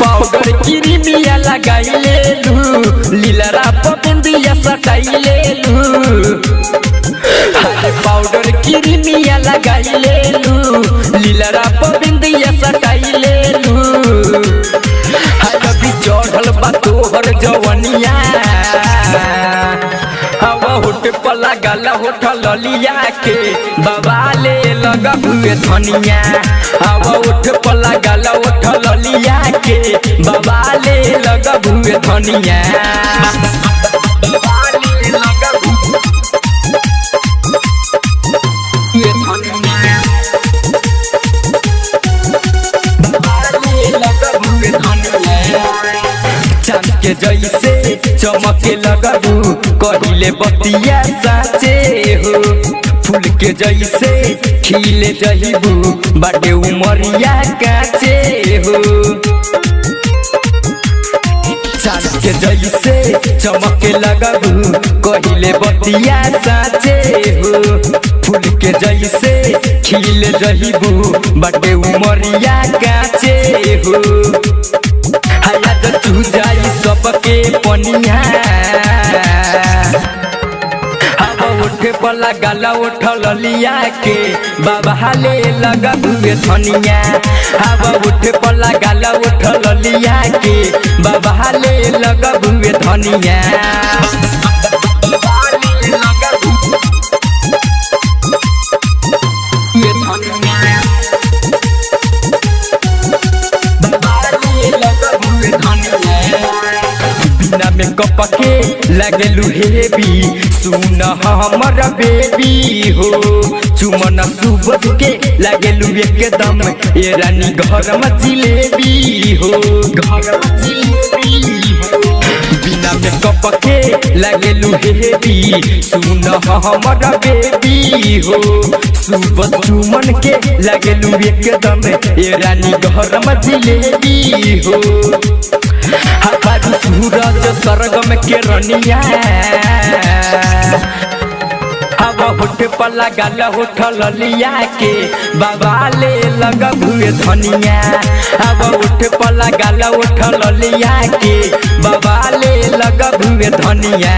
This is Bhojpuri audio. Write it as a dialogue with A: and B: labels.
A: पाउडर क्रीमिया लगाइले लू लीलरा पबिंदिया सटाइले लू पाउडर क्रीमिया लगाइले लू लीलरा पबिंदिया सटाइले लू अभी चढ़ल बा तोहर जवनिया हवा होट पर लागल होठल लिया के बाबा ले लगा हुए धनिया हवा होठ पर लागल होठल लिया के बाबा ले लगा हुए धनिया चांद के जैसे चमके लगबू कहिले बतिया साचे हो फूल के जैसे खिले जहिबू बाटे उमरिया काचे हो चांद के जैसे चमके लगबू कहिले बतिया साचे हो फूल के जैसे खिले जहिबू बाटे उमरिया काचे हो तू जाई सबके पनिया हवा उठे पर लागल उठल लिया के बाबा ले लगा हुए धनिया हवा उठे पर लागल उठल लिया के बाबा ले लगा हुए धनिया बिना मेकअप के लगलू हेवी सुन हमर बेबी हो चुमन सुबह के लगलू एकदम ए रानी घर में जिलेबी हो बिना मेकअप के लगलू हेवी सुन हमर बेबी हो सुबह चुमन के लगलू एकदम ए रानी घर में जिलेबी हो सूरज सरगम के रनिया हवा होठ पर लागल होठल लिया के बाबा ले लगा हुए धनिया हवा होठ पर लागल होठल लिया के बाबा ले लगा हुए धनिया।